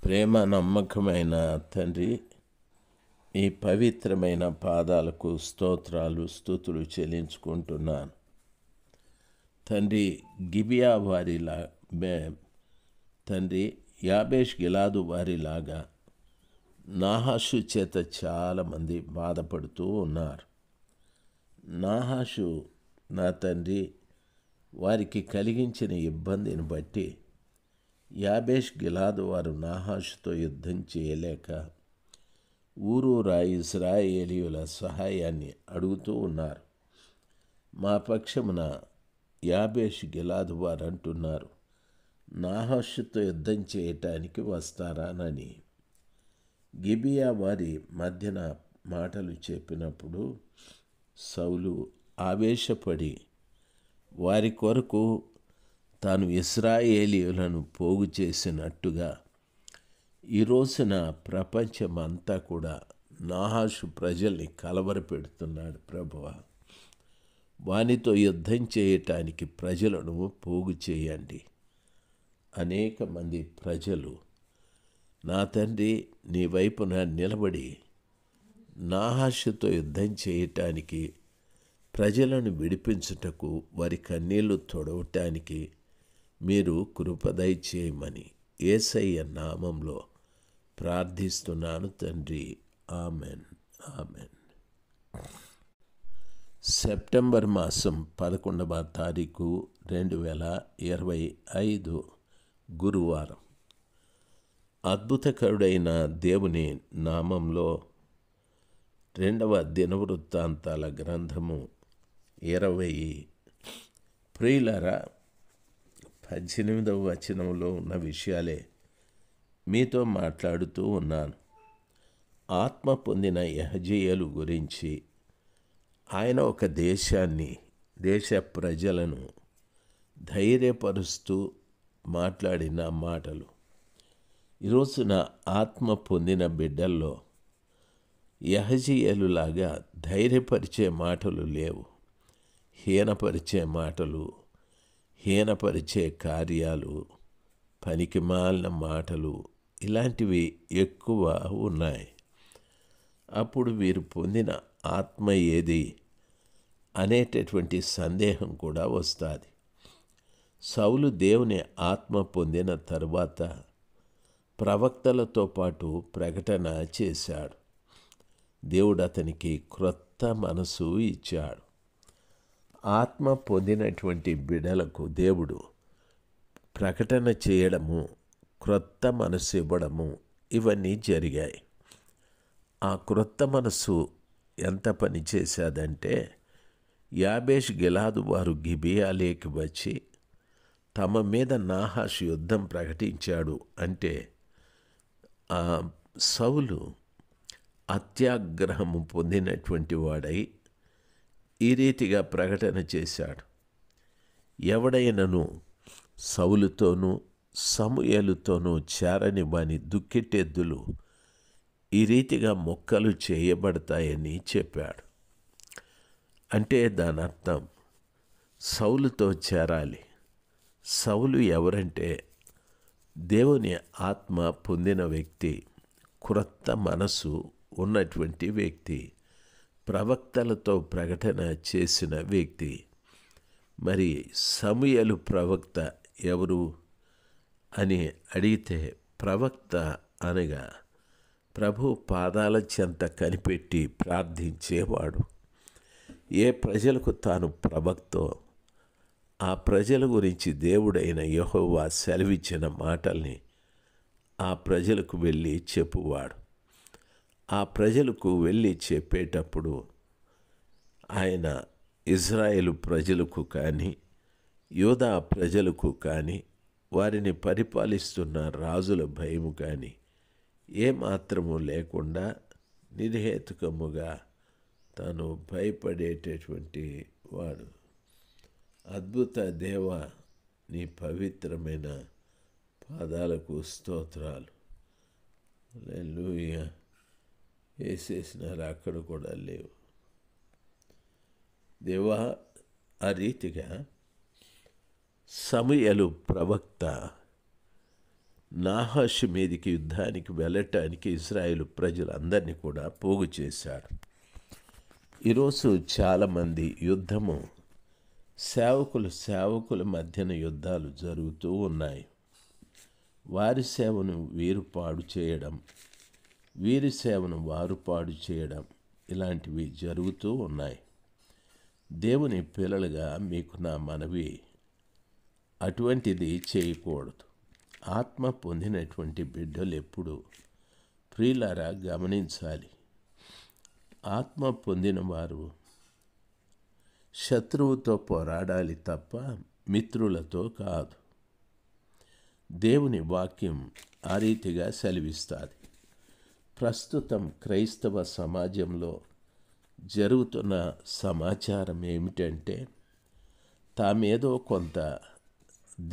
ప్రేమ నమ్మకమైన తండ్రి, మీ పవిత్రమైన పాదాలకు స్తోత్రాలు స్తుతులు చెల్లించుకుంటున్నాను తండ్రి. గిబియా వారిలా తండ్రి, యాబేష్ గిలాదు వారిలాగా నాహాషు చేత చాలామంది బాధపడుతూ ఉన్నారు. నాహాషు నా తండ్రి వారికి కలిగించిన ఇబ్బందిని బట్టి యాబేష్ గిలాదు వారు నాహాషుతో యుద్ధం చేయలేక ఊరూరా ఇశ్రాయేలీయుల సహాయాన్ని అడుగుతూ ఉన్నారు. మా పక్షమున యాబేష్ గిలాదు వారు అంటున్నారు, నాహాషుతో యుద్ధం చేయటానికి వస్తారానని. గిబియా వారి మధ్యన మాటలు చెప్పినప్పుడు సౌలు ఆవేశపడి వారి కొరకు తాను ఇశ్రాయేలీయులను పోగు చేసినట్టుగా ఈ రోజున ప్రపంచమంతా కూడా నాహాషు ప్రజల్ని కలవరపెడుతున్నాడు. ప్రభువా, వానితో యుద్ధం చేయటానికి ప్రజలను పోగు చేయండి. అనేక మంది ప్రజలు నా తండ్రి నీ వైపున నిలబడి నాహాషుతో యుద్ధం చేయటానికి, ప్రజలను విడిపించుటకు, వారి కన్నీళ్లు తొడవటానికి మీరు కృప దయచేయమని యేసయ్య నామంలో ప్రార్థిస్తున్నాను తండ్రి. Amen, amen. సెప్టెంబర్ మాసం 11వ తారీఖు 2025 గురువారం. అద్భుతకరుడైన దేవుని నామంలో 2వ దినవృత్తాంతాల గ్రంథము 20. ప్రియులారా, 18వ వచనంలో ఉన్న విషయాలే మీతో మాట్లాడుతూ ఉన్నాను. ఆత్మ పొందిన యెహజీయేలు గురించి ఆయన ఒక దేశాన్ని, దేశ ప్రజలను ధైర్యపరుస్తూ మాట్లాడిన మాటలు ఈరోజున ఆత్మ పొందిన బిడ్డల్లో యెహజీయేలులాగా ధైర్యపరిచే మాటలు లేవు. హీనపరిచే మాటలు, హీనపరిచే కార్యాలు, పనికిమాలిన మాటలు, ఇలాంటివి ఎక్కువ ఉన్నాయి. అప్పుడు వీరు పొందిన ఆత్మ ఏది అనేటటువంటి సందేహం కూడా వస్తుంది. సౌలు దేవుని ఆత్మ పొందిన తరువాత ప్రవక్తలతో పాటు ప్రకటన చేశాడు. దేవుడు అతనికి క్రొత్త మనసు ఇచ్చాడు. ఆత్మ పొందినటువంటి బిడలకు దేవుడు ప్రకటన చేయడము, క్రొత్త మనసు ఇవ్వడము, ఇవన్నీ జరిగాయి. ఆ క్రొత్త మనసు ఎంత పని చేశాదంటే, యాబేష్ గిలాదు వారు గిబియాలోకి వచ్చి తమ మీద నాహాషు యుద్ధం ప్రకటించాడు అంటే సౌలు అత్యాగ్రహము పొందినటువంటి వాడై ఈ రీతిగా ప్రకటన చేశాడు. ఎవడైనను సౌలుతోనూ సమూయేలుతోనూ చేరని వాని దుక్కిటెద్దులు ఈ రీతిగా మొక్కలు చేయబడతాయని చెప్పాడు. అంటే దాని అర్థం సౌలుతో చేరాలి. సౌలు ఎవరంటే దేవుని ఆత్మ పొందిన వ్యక్తి, క్రొత్త మనసు ఉన్నటువంటి వ్యక్తి, ప్రవక్తలతో ప్రకటన చేసిన వ్యక్తి. మరి సమూయేలు ప్రవక్త ఎవరు అని అడిగితే, ప్రవక్త అనగా ప్రభు పాదాల చెంత కనిపెట్టి ప్రార్థించేవాడు. ఏ ప్రజలకు తాను ప్రవక్తో ఆ ప్రజల గురించి దేవుడైన యెహోవా సెలవిచ్చిన మాటల్ని ఆ ప్రజలకు వెళ్ళి చెప్పువాడు. ఆ ప్రజలకు వెళ్ళి చెప్పేటప్పుడు ఆయన ఇజ్రాయేలు ప్రజలకు కానీ, యూదా ప్రజలకు కానీ, వారిని పరిపాలిస్తున్న రాజుల భయము కానీ ఏమాత్రము లేకుండా నిర్హేతుకముగా తాను భయపడేటటువంటి వాడు. అద్భుత దేవ, నీ పవిత్రమైన పాదాలకు స్తోత్రాలు. హల్లెలూయా. వేసేసినారు, అక్కడ కూడా లేవు. దేవా, ఆ రీతిగా సమూయేలు ప్రవక్త నాహాషు మీదికి యుద్ధానికి వెళ్ళటానికి ఇశ్రాయేలు ప్రజలందరినీ కూడా పోగు చేశాడు. ఈరోజు చాలామంది యుద్ధము సేవకుల మధ్యన యుద్ధాలు జరుగుతూ ఉన్నాయి. వారి సేవను వీరు పాడు చేయడం, వీరి సేవను వారు పాడు చేయడం, ఇలాంటివి జరుగుతూ ఉన్నాయి. దేవుని పిల్లలుగా మీకు నా మనవి, అటువంటిది చేయకూడదు. ఆత్మ పొందినటువంటి బిడ్డలు ఎప్పుడు ప్రియులారా గమనించాలి. ఆత్మ పొందిన వారు శత్రువుతో పోరాడాలి తప్ప మిత్రులతో కాదు. దేవుని వాక్యం ఆ రీతిగా సెలవిస్తుంది. ప్రస్తుతం క్రైస్తవ సమాజంలో జరుగుతున్న సమాచారం ఏమిటంటే, తామేదో కొంత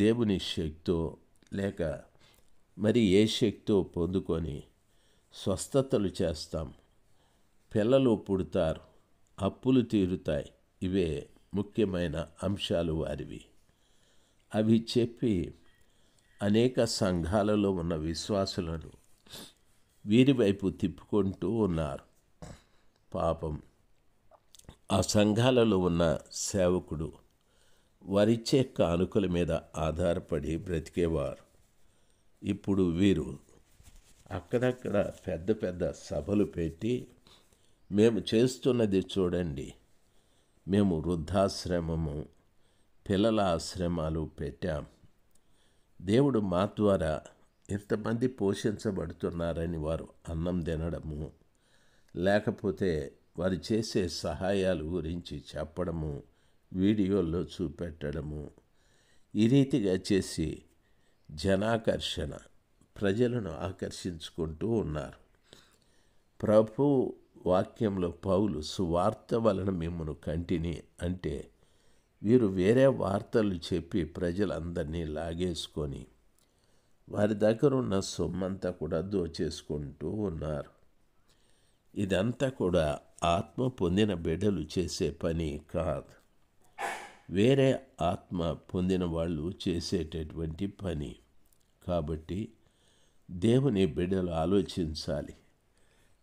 దేవుని శక్తో లేక మరి ఏ శక్తో పొందుకొని స్వస్థతలు చేస్తాం, పిల్లలు పుడతారు, అప్పులు తీరుతాయి. ఇవే ముఖ్యమైన అంశాలు వారివి. అవి చెప్పి అనేక సంఘాలలో ఉన్న విశ్వాసులను వీరి వైపు తిప్పుకుంటూ ఉన్నారు. పాపం ఆ సంఘాలలో ఉన్న సేవకుడు వారిచ్చే కానుకల మీద ఆధారపడి బ్రతికేవారు. ఇప్పుడు వీరు అక్కడక్కడ పెద్ద పెద్ద సభలు పెట్టి, మేము చేస్తున్నది చూడండి, మేము వృద్ధాశ్రమము, పిల్లల ఆశ్రమాలు పెట్టాం, దేవుడు మా ద్వారా ఇంతమంది పోషించబడుతున్నారని వారు అన్నం తినడము, లేకపోతే వారు చేసే సహాయాల గురించి చెప్పడము, వీడియోల్లో చూపెట్టడము, ఈ రీతిగా చేసి జనాకర్షణ, ప్రజలను ఆకర్షించుకుంటూ ఉన్నారు. ప్రభు వాక్యంలో పౌలు సువార్త వలన మిమ్మను కంటిని అంటే, వీరు వేరే వార్తలు చెప్పి ప్రజలందరినీ లాగేసుకొని వారి దగ్గర ఉన్న సొమ్మంతా కూడా దోచేసుకుంటూ ఉన్నారు. ఇదంతా కూడా ఆత్మ పొందిన బిడ్డలు చేసే పని కాదు, వేరే ఆత్మ పొందిన వాళ్ళు చేసేటటువంటి పని. కాబట్టి దేవుని బిడ్డలు ఆలోచించాలి.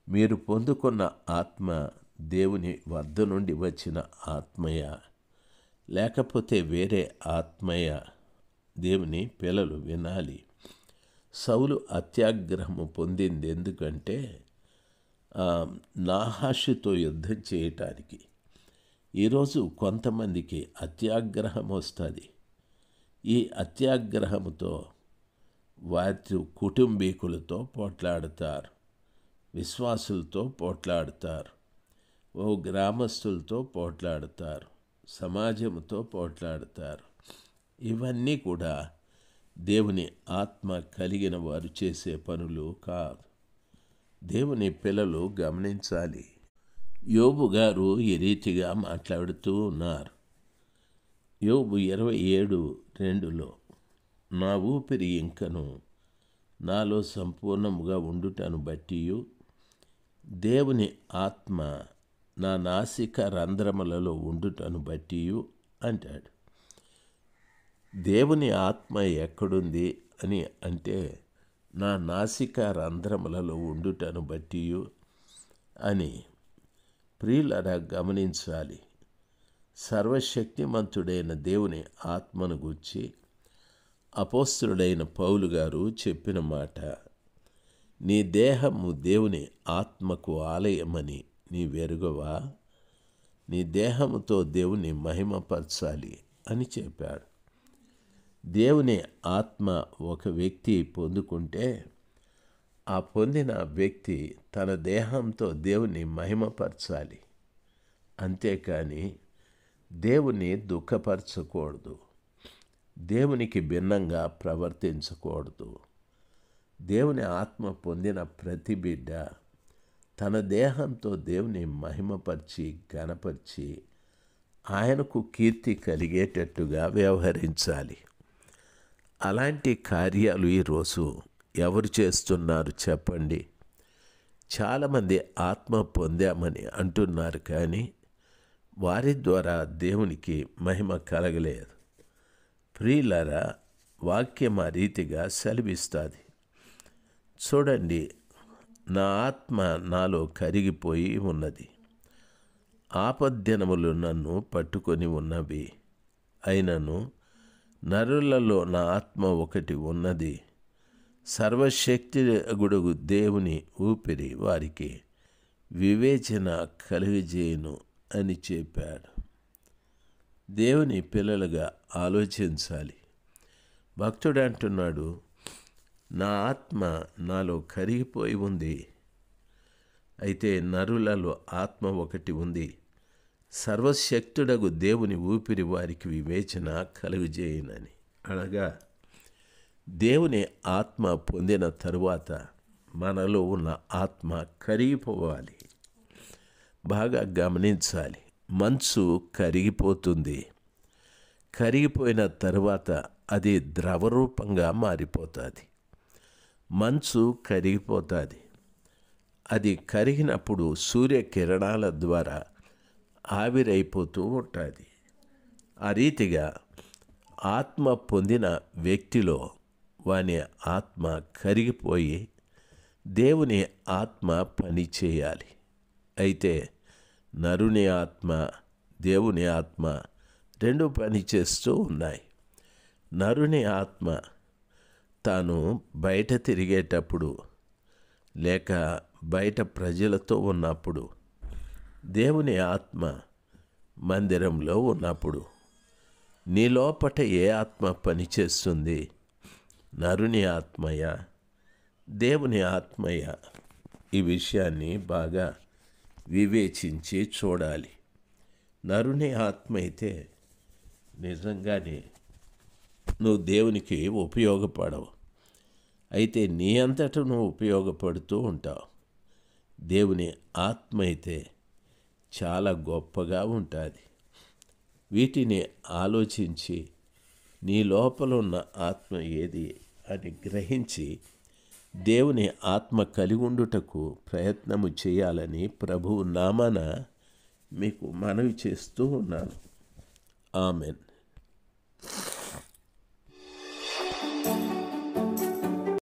మీరు పొందుకున్న ఆత్మ దేవుని వద్ద నుండి వచ్చిన ఆత్మయ, లేకపోతే వేరే ఆత్మయ? దేవుని పిల్లలు వినాలి. సౌలు అత్యాగ్రహము పొందింది ఎందుకంటే నాహాషుతో యుద్ధం చేయటానికి. ఈరోజు కొంతమందికి అత్యాగ్రహం వస్తుంది. ఈ అత్యాగ్రహముతో వారి కుటుంబీకులతో పోట్లాడతారు, విశ్వాసులతో పోట్లాడతారు, ఓ గ్రామస్తులతో పోట్లాడతారు, సమాజంతో పోట్లాడతారు. ఇవన్నీ కూడా దేవుని ఆత్మ కలిగిన వారు చేసే పనులు కాదు. దేవుని పిల్లలు గమనించాలి. యోబు గారు ఈ రీతిగా మాట్లాడుతూ ఉన్నారు. యోబు 27:2 నా ఊపిరి ఇంకను నాలో సంపూర్ణముగా ఉండుటను బట్టియు దేవుని ఆత్మ నా నాసిక రంధ్రములలో ఉండుటను బట్టియు అంటాడు. దేవుని ఆత్మ ఎక్కడుంది అని అంటే, నా నాసిక రంధ్రములలో ఉండుటను బట్టియు అని. ప్రియులరా గమనించాలి. సర్వశక్తిమంతుడైన దేవుని ఆత్మను గూర్చి అపోస్తలుడైన పౌలు గారు చెప్పిన మాట, నీ దేహము దేవుని ఆత్మకు ఆలయమని నీవెరుగవా? నీ దేహముతో దేవుని మహిమపరచాలి అని చెప్పాడు. దేవుని ఆత్మ ఒక వ్యక్తి పొందుకుంటే, ఆ పొందిన వ్యక్తి తన దేహంతో దేవుని మహిమపరచాలి. అంతేకాని దేవుని దుఃఖపరచకూడదు, దేవునికి భిన్నంగా ప్రవర్తించకూడదు. దేవుని ఆత్మ పొందిన ప్రతి బిడ్డ తన దేహంతో దేవుని మహిమపరిచి ఘనపరిచి ఆయనకు కీర్తి కలిగేటట్టుగా వ్యవహరించాలి. అలాంటి కార్యాలు ఈరోజు ఎవరు చేస్తున్నారు చెప్పండి? చాలామంది ఆత్మ పొందామని అంటున్నారు, కానీ వారి ద్వారా దేవునికి మహిమ కలగలేదు. ప్రియులారా, వాక్యం ఆ రీతిగా సెలవిస్తుంది. చూడండి, నా ఆత్మ నాలో కరిగిపోయి ఉన్నది. ఆపద్దినములు నన్ను పట్టుకొని ఉన్నవి. అయినను నరులలో నా ఆత్మ ఒకటి ఉన్నది. సర్వశక్తిగుడగు దేవుని ఊపిరి వారికి వివేచన కలుగజేయును అని చెప్పాడు. దేవుని పిల్లలుగా ఆలోచించాలి. భక్తుడు అంటున్నాడు, నా ఆత్మ నాలో కరిగిపోయి ఉంది. అయితే నరులలో ఆత్మ ఒకటి ఉంది. సర్వశక్తుడగు దేవుని ఊపిరి వారికి వివేచన కలుగజేయునని. అనగా దేవుని ఆత్మ పొందిన తరువాత మనలో ఉన్న ఆత్మ కరిగిపోవాలి. బాగా గమనించాలి. మంచు కరిగిపోతుంది. కరిగిపోయిన తరువాత అది ద్రవరూపంగా మారిపోతుంది. మంచు కరిగిపోతుంది. అది కరిగినప్పుడు సూర్యకిరణాల ద్వారా ఆవిరైపోతూ ఉంటుంది. ఆ రీతిగా ఆత్మ పొందిన వ్యక్తిలో వాని ఆత్మ కరిగిపోయి దేవుని ఆత్మ పని చేయాలి. అయితే నరుని ఆత్మ, దేవుని ఆత్మ రెండు పని చేస్తూ ఉన్నాయి. నరుని ఆత్మ తాను బయట తిరిగేటప్పుడు లేక బయట ప్రజలతో ఉన్నప్పుడు, దేవుని ఆత్మ మందిరంలో ఉన్నప్పుడు నీ లోపట ఏ ఆత్మ పనిచేస్తుంది? నరుని ఆత్మయ, దేవుని ఆత్మయ? ఈ విషయాన్ని బాగా వివేచించి చూడాలి. నరుని ఆత్మ అయితే నిజంగానే నువ్వు దేవునికి ఉపయోగపడవు. అయితే నీ అంతటా నువ్వు ఉపయోగపడుతూ ఉంటావు. దేవుని ఆత్మ అయితే చాలా గొప్పగా ఉంటుంది. వీటిని ఆలోచించి నీ లోపల ఉన్న ఆత్మ ఏది అని గ్రహించి దేవుని ఆత్మ కలిగి ఉండుటకు ప్రయత్నము చేయాలని ప్రభువు నామాన మీకు మనవి చేస్తూ ఉన్నాను. ఆమెన్.